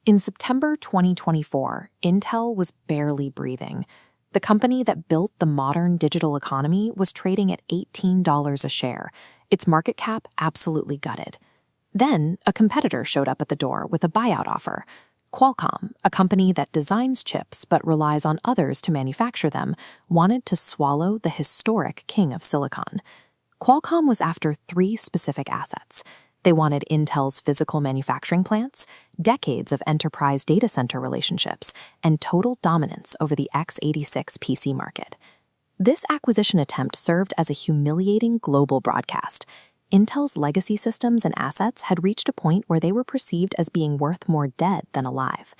In September 2024, Intel was barely breathing. The company that built the modern digital economy was trading at $18 a share, its market cap absolutely gutted. Then, a competitor showed up at the door with a buyout offer. Qualcomm, a company that designs chips but relies on others to manufacture them, wanted to swallow the historic king of silicon. Qualcomm was after three specific assets. They wanted Intel's physical manufacturing plants, decades of enterprise data center relationships, and total dominance over the x86 PC market. This acquisition attempt served as a humiliating global broadcast. Intel's legacy systems and assets had reached a point where they were perceived as being worth more dead than alive.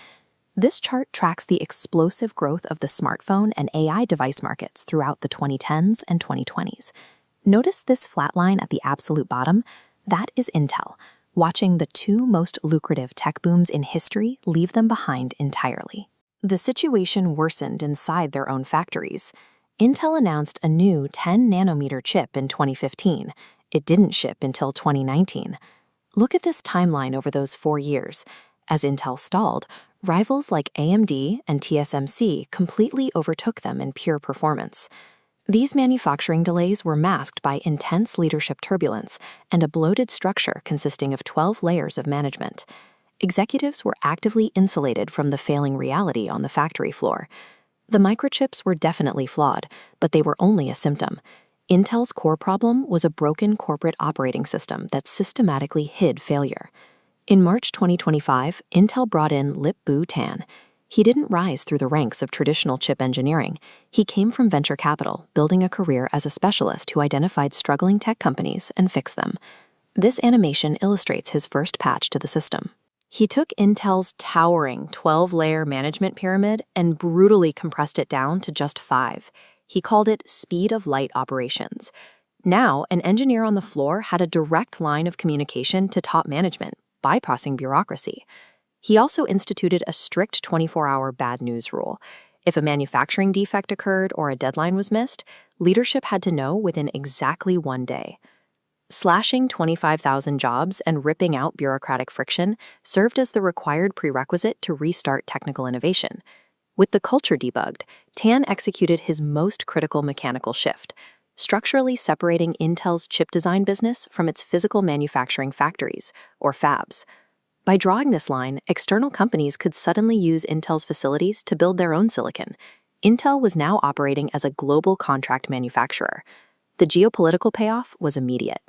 This chart tracks the explosive growth of the smartphone and AI device markets throughout the 2010s and 2020s. Notice this flat line at the absolute bottom? That is Intel, watching the two most lucrative tech booms in history leave them behind entirely. The situation worsened inside their own factories. Intel announced a new 10-nanometer chip in 2015. It didn't ship until 2019. Look at this timeline over those 4 years. As Intel stalled, rivals like AMD and TSMC completely overtook them in pure performance. These manufacturing delays were masked by intense leadership turbulence and a bloated structure consisting of 12 layers of management. Executives were actively insulated from the failing reality on the factory floor. The microchips were definitely flawed, but they were only a symptom. Intel's core problem was a broken corporate operating system that systematically hid failure. In March 2025, Intel brought in Lip-Bu Tan. He didn't rise through the ranks of traditional chip engineering. He came from venture capital, building a career as a specialist who identified struggling tech companies and fixed them. This animation illustrates his first patch to the system. He took Intel's towering 12-layer management pyramid and brutally compressed it down to just 5. He called it speed of light operations. Now, an engineer on the floor had a direct line of communication to top management, bypassing bureaucracy. He also instituted a strict 24-hour bad news rule. If a manufacturing defect occurred or a deadline was missed, leadership had to know within exactly 1 day. Slashing 25,000 jobs and ripping out bureaucratic friction served as the required prerequisite to restart technical innovation. With the culture debugged, Tan executed his most critical mechanical shift, structurally separating Intel's chip design business from its physical manufacturing factories, or fabs. By drawing this line, external companies could suddenly use Intel's facilities to build their own silicon. Intel was now operating as a global contract manufacturer. The geopolitical payoff was immediate.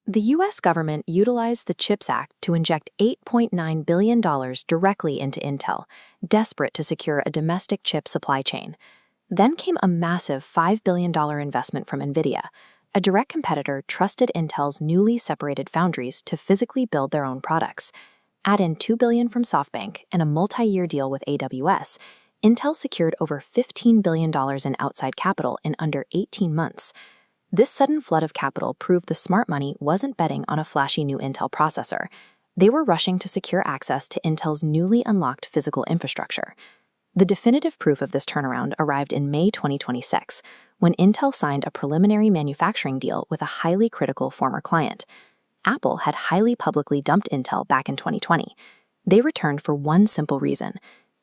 The U.S. government utilized the CHIPS Act to inject $8.9 billion directly into Intel, desperate to secure a domestic chip supply chain. Then came a massive $5 billion investment from Nvidia. A direct competitor trusted Intel's newly separated foundries to physically build their own products. Add in $2 billion from SoftBank and a multi-year deal with AWS, Intel secured over $15 billion in outside capital in under 18 months. This sudden flood of capital proved the smart money wasn't betting on a flashy new Intel processor. They were rushing to secure access to Intel's newly unlocked physical infrastructure. The definitive proof of this turnaround arrived in May 2026, when Intel signed a preliminary manufacturing deal with a highly critical former client. Apple had highly publicly dumped Intel back in 2020. They returned for one simple reason.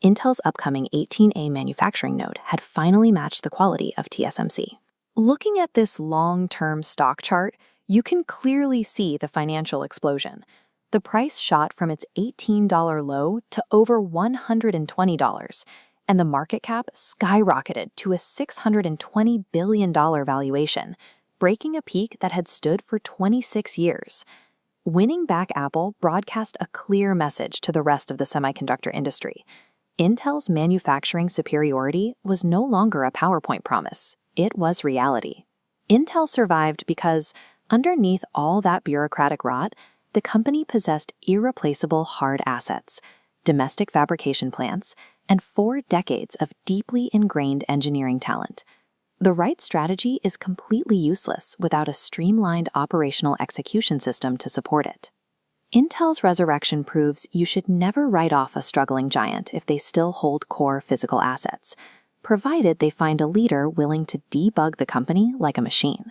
Intel's upcoming 18A manufacturing node had finally matched the quality of TSMC. Looking at this long-term stock chart, you can clearly see the financial explosion. The price shot from its $18 low to over $120, and the market cap skyrocketed to a $620 billion valuation, breaking a peak that had stood for 26 years. Winning back Apple broadcast a clear message to the rest of the semiconductor industry. Intel's manufacturing superiority was no longer a PowerPoint promise. It was reality. Intel survived because, underneath all that bureaucratic rot, the company possessed irreplaceable hard assets, domestic fabrication plants, and 4 decades of deeply ingrained engineering talent. The right strategy is completely useless without a streamlined operational execution system to support it. Intel's resurrection proves you should never write off a struggling giant if they still hold core physical assets, provided they find a leader willing to debug the company like a machine.